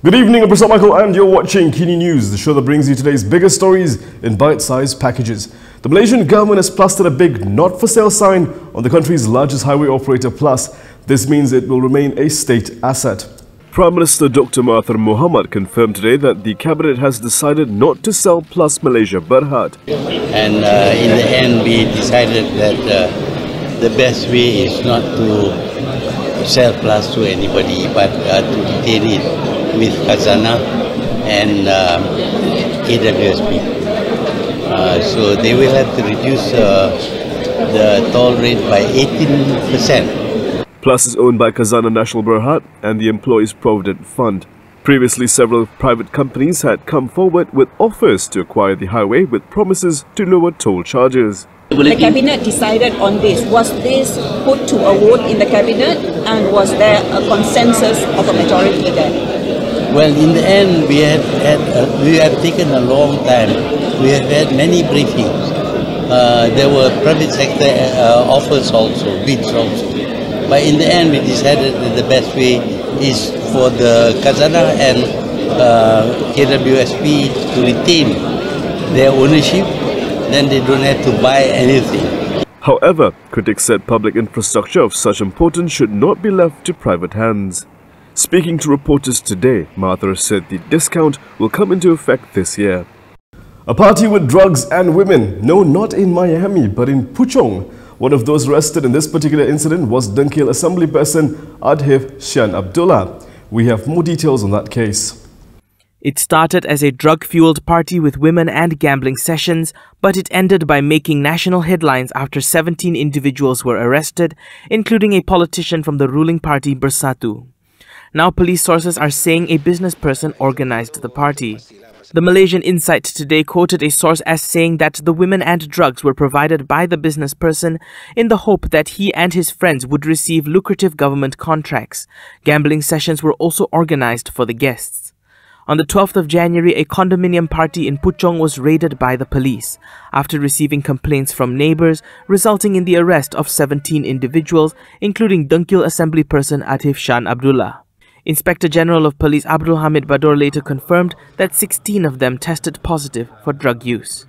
Good evening, I'm Prasad Michael and you're watching Kini News, the show that brings you today's biggest stories in bite-sized packages. The Malaysian government has plastered a big not for sale sign on the country's largest highway operator Plus. This means it will remain a state asset. Prime Minister Dr Mahathir Mohamad confirmed today that the cabinet has decided not to sell Plus Malaysia Bhd. And in the end we decided that the best way is not to sell Plus to anybody but to retain it with Khazanah and KWSP. So they will have to reduce the toll rate by 18%. Plus is owned by Khazanah National Bhd and the Employees Provident Fund. Previously, several private companies had come forward with offers to acquire the highway with promises to lower toll charges. The cabinet decided on this. Was this put to a vote in the cabinet, and was there a consensus of a majority there? Well, in the end, we have taken a long time. We have had many briefings. There were private sector offers also, bids also. But in the end, we decided that the best way is for the Khazanah and KWSP to retain their ownership. Then they don't have to buy anything. However, critics said public infrastructure of such importance should not be left to private hands. Speaking to reporters today, Mahathir said the discount will come into effect this year. A party with drugs and women, no, not in Miami, but in Puchong. One of those arrested in this particular incident was Dengkil Assembly person Adhif Shan Abdullah. We have more details on that case. It started as a drug-fueled party with women and gambling sessions, but it ended by making national headlines after 17 individuals were arrested, including a politician from the ruling party Bersatu. Now police sources are saying a business person organized the party. The Malaysian Insight today quoted a source as saying that the women and drugs were provided by the business person in the hope that he and his friends would receive lucrative government contracts. Gambling sessions were also organized for the guests. On the 12th of January, a condominium party in Puchong was raided by the police after receiving complaints from neighbors, resulting in the arrest of 17 individuals, including Dengkil Assembly person Adhif Shan Abdullah. Inspector General of Police Abdul Hamid Bador later confirmed that 16 of them tested positive for drug use.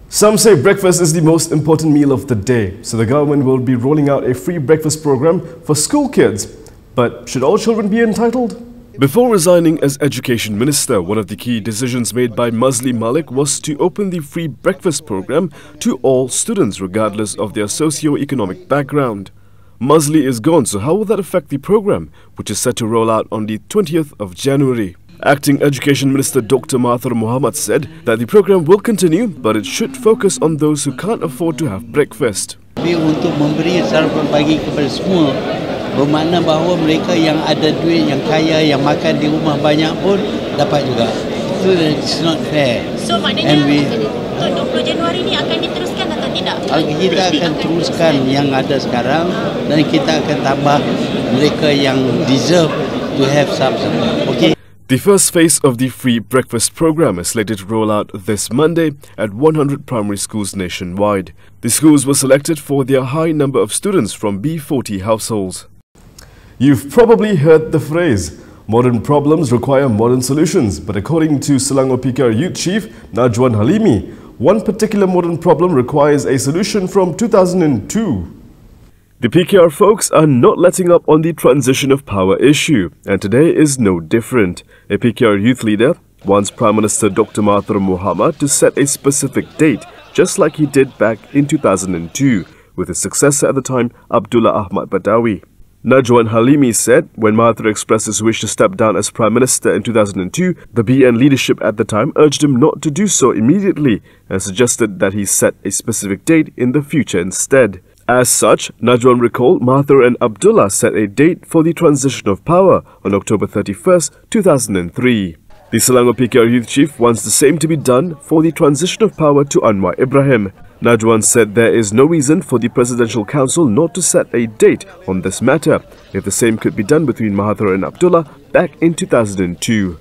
Some say breakfast is the most important meal of the day, so the government will be rolling out a free breakfast program for school kids. But should all children be entitled? Before resigning as Education Minister, one of the key decisions made by Mazli Malik was to open the free breakfast program to all students regardless of their socio-economic background. Mazli is gone, so how will that affect the program, which is set to roll out on the 20th of January? Acting Education Minister Dr Mahathir Mohamad said that the program will continue, but it should focus on those who can't afford to have breakfast. Untuk memberi sarapan pagi kepada semua, bermakna bahawa mereka yang ada duit, yang kaya, yang makan di rumah banyak pun dapat juga. So it's not fair. So maknanya untuk 20 Januari ni akan diteruskan atau tidak? Kita akan teruskan yang ada sekarang dan kita akan tambah mereka yang deserve to have something. Okay. The first phase of the free breakfast program is slated to roll out this Monday at 100 primary schools nationwide. The schools were selected for their high number of students from B40 households. You've probably heard the phrase, modern problems require modern solutions, but according to Selangor PKR Youth Chief Najwan Halimi, one particular modern problem requires a solution from 2002. The PKR folks are not letting up on the transition of power issue, and today is no different. A PKR youth leader wants Prime Minister Dr Mahathir Mohamad to set a specific date, just like he did back in 2002, with his successor at the time, Abdullah Ahmad Badawi. Najwan Halimi said when Mahathir expressed his wish to step down as Prime Minister in 2002, the BN leadership at the time urged him not to do so immediately and suggested that he set a specific date in the future instead. As such, Najwan recalled Mahathir and Abdullah set a date for the transition of power on October 31st, 2003. The Selangor PKR Youth Chief wants the same to be done for the transition of power to Anwar Ibrahim. Najwan said there is no reason for the Presidential Council not to set a date on this matter, if the same could be done between Mahathir and Abdullah back in 2002.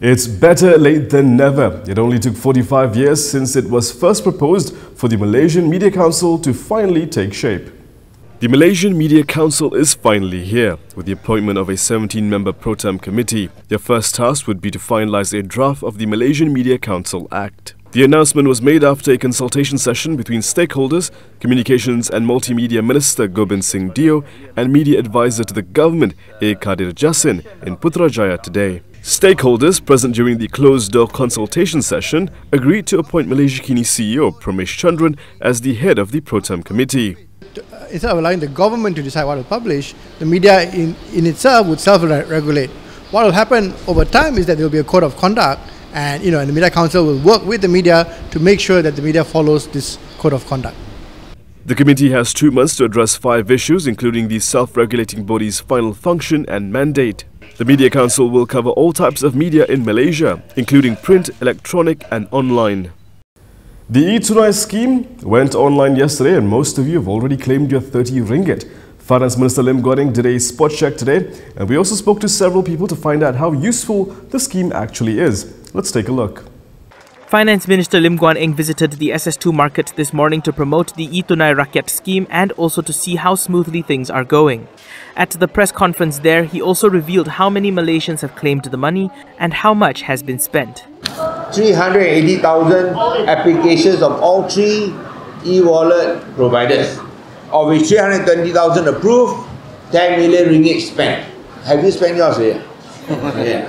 It's better late than never. It only took 45 years since it was first proposed for the Malaysian Media Council to finally take shape. The Malaysian Media Council is finally here, with the appointment of a 17-member pro-tem committee. Their first task would be to finalise a draft of the Malaysian Media Council Act. The announcement was made after a consultation session between stakeholders, Communications and Multimedia Minister Gobind Singh Dio and Media Advisor to the Government A. Kadir Jassin in Putrajaya today. Stakeholders present during the closed-door consultation session agreed to appoint Malaysia Kini CEO Pramesh Chandran as the head of the pro-tem committee. Instead of allowing the government to decide what to publish, the media in itself would self-regulate. What will happen over time is that there will be a code of conduct, and the Media Council will work with the media to make sure that the media follows this code of conduct. The committee has 2 months to address 5 issues, including the self-regulating body's final function and mandate. The Media Council will cover all types of media in Malaysia, including print, electronic and online. The e-Tunai scheme went online yesterday and most of you have already claimed your 30 ringgit. Finance Minister Lim Guan Eng did a spot check today, and we also spoke to several people to find out how useful the scheme actually is. Let's take a look. Finance Minister Lim Guan Eng visited the SS2 market this morning to promote the e-Tunai Rakyat scheme and also to see how smoothly things are going. At the press conference there, he also revealed how many Malaysians have claimed the money and how much has been spent. 380,000 applications of all 3 e-wallet providers, of which 320,000 approved, 10 million ringgit spent. Have you spent yours here? Yeah.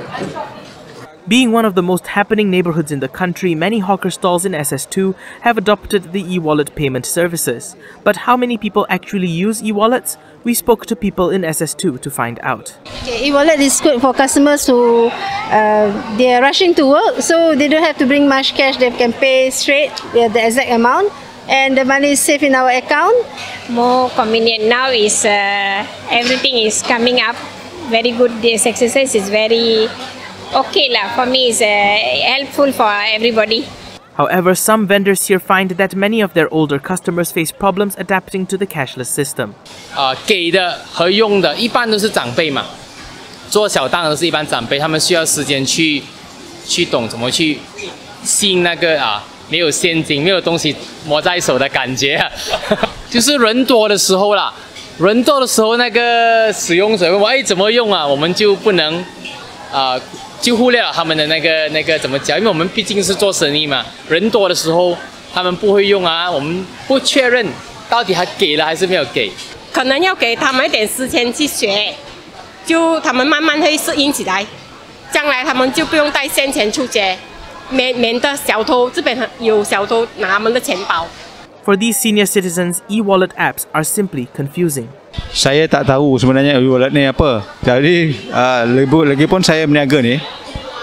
Being one of the most happening neighborhoods in the country, many hawker stalls in SS2 have adopted the e-wallet payment services. But how many people actually use e-wallets? We spoke to people in SS2 to find out. E-wallet is good for customers who they are rushing to work, so they don't have to bring much cash. They can pay straight the exact amount, and the money is safe in our account. More convenient now is everything is coming up very good. This exercise is very okay lah. For me, it's helpful for everybody. However, some vendors here find that many of their older customers face problems adapting to the cashless system. 给的和用的一般都是长辈嘛，做小档的都是一般长辈，他们需要时间去懂怎么去吸引那个没有现金、没有东西摸在手的感觉就是人多的时候啦，人多的时候那个使用者问我怎么用啊，我们就不能就忽略了他们的那个怎么讲，因为我们毕竟是做生意嘛，人多的时候他们不会用啊，我们不确认到底他给了还是没有给，可能要给他们一点时间去学，就他们慢慢会适应起来，将来他们就不用带现钱出街，免得小偷这边有小偷拿他们的钱包。For these senior citizens, e-wallet apps are simply confusing. Saya tak tahu sebenarnya e-wallet ni apa. Jadi lagi pun saya berniaga ni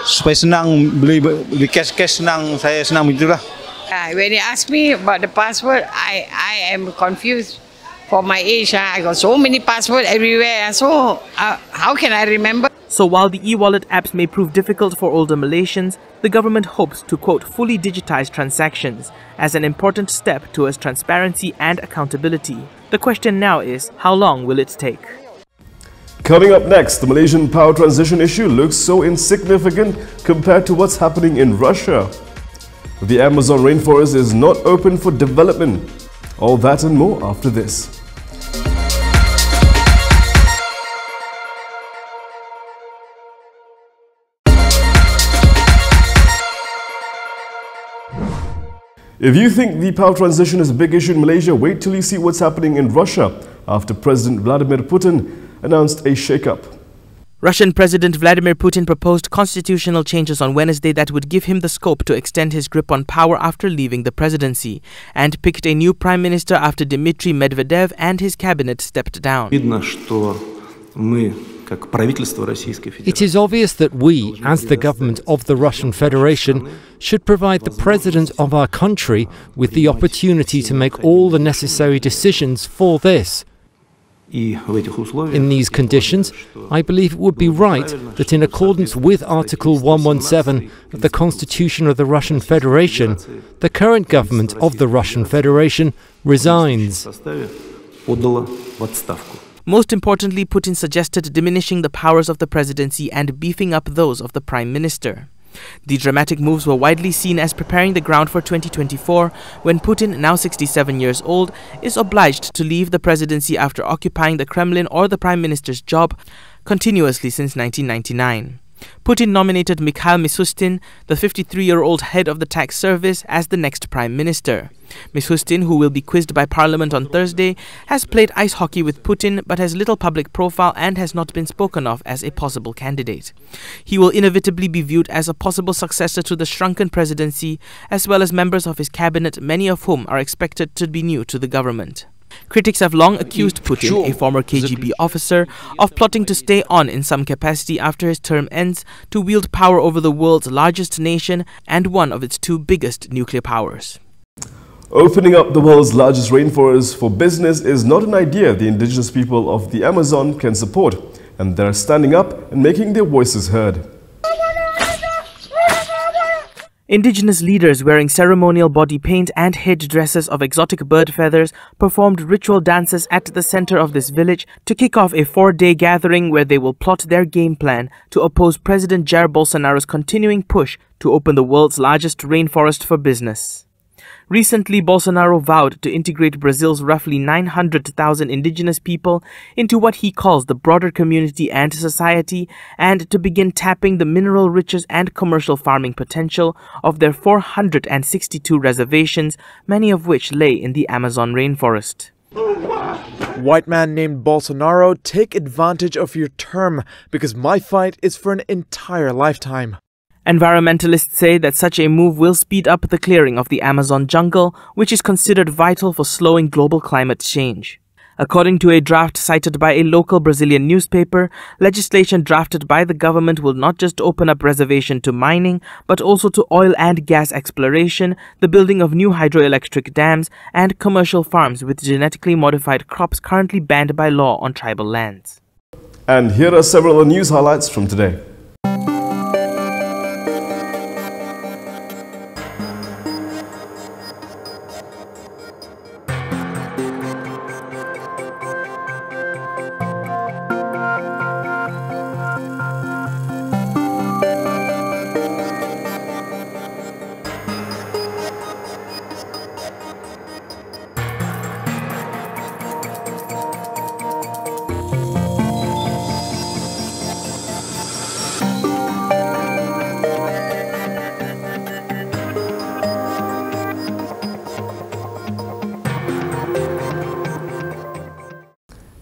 supaya senang beli cash senang, saya senang begitulah. When you ask me about the password, I am confused. For my age, I got so many passwords everywhere. So how can I remember? So while the e-wallet apps may prove difficult for older Malaysians, the government hopes to, quote, fully digitize transactions as an important step towards transparency and accountability. The question now is, how long will it take? Coming up next, the Malaysian power transition issue looks so insignificant compared to what's happening in Russia. The Amazon rainforest is not open for development. All that and more after this. If you think the power transition is a big issue in Malaysia, wait till you see what's happening in Russia after President Vladimir Putin announced a shake-up. Russian President Vladimir Putin proposed constitutional changes on Wednesday that would give him the scope to extend his grip on power after leaving the presidency, and picked a new prime minister after Dmitry Medvedev and his cabinet stepped down. It is obvious that we, as the government of the Russian Federation, should provide the president of our country with the opportunity to make all the necessary decisions for this. In these conditions, I believe it would be right that in accordance with Article 117 of the Constitution of the Russian Federation, the current government of the Russian Federation resigns. Most importantly, Putin suggested diminishing the powers of the presidency and beefing up those of the prime minister. The dramatic moves were widely seen as preparing the ground for 2024, when Putin, now 67 years old, is obliged to leave the presidency after occupying the Kremlin or the Prime Minister's job continuously since 1999. Putin nominated Mikhail Mishustin, the 53-year-old head of the tax service, as the next Prime Minister. Mishustin, who will be quizzed by Parliament on Thursday, has played ice hockey with Putin but has little public profile and has not been spoken of as a possible candidate. He will inevitably be viewed as a possible successor to the shrunken presidency, as well as members of his cabinet, many of whom are expected to be new to the government. Critics have long accused Putin, a former KGB officer, of plotting to stay on in some capacity after his term ends to wield power over the world's largest nation and one of its two biggest nuclear powers. Opening up the world's largest rainforest for business is not an idea the indigenous people of the Amazon can support, and they're standing up and making their voices heard. Indigenous leaders wearing ceremonial body paint and headdresses of exotic bird feathers performed ritual dances at the center of this village to kick off a 4-day gathering where they will plot their game plan to oppose President Jair Bolsonaro's continuing push to open the world's largest rainforest for business. Recently, Bolsonaro vowed to integrate Brazil's roughly 900,000 indigenous people into what he calls the broader community and society, and to begin tapping the mineral riches and commercial farming potential of their 462 reservations, many of which lay in the Amazon rainforest. White man named Bolsonaro, take advantage of your term, because my fight is for an entire lifetime. Environmentalists say that such a move will speed up the clearing of the Amazon jungle, which is considered vital for slowing global climate change. According to a draft cited by a local Brazilian newspaper, legislation drafted by the government will not just open up reservation to mining, but also to oil and gas exploration, the building of new hydroelectric dams, and commercial farms with genetically modified crops currently banned by law on tribal lands. And here are several other news highlights from today.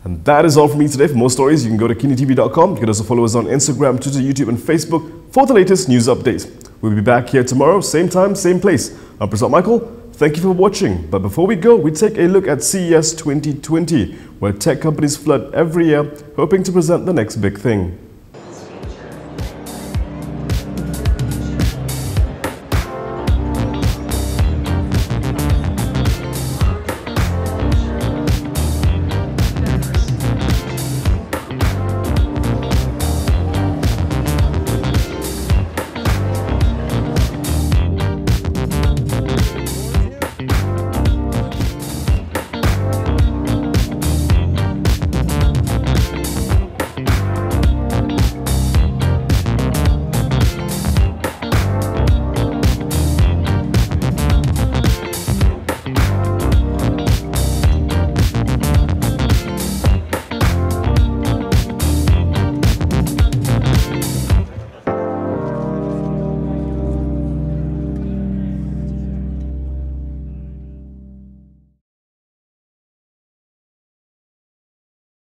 And that is all from me today. For more stories, you can go to KiniTV.com. You can also follow us on Instagram, Twitter, YouTube and Facebook for the latest news updates. We'll be back here tomorrow, same time, same place. I'm Prasad Michael. Thank you for watching. But before we go, we take a look at CES 2020, where tech companies flood every year, hoping to present the next big thing.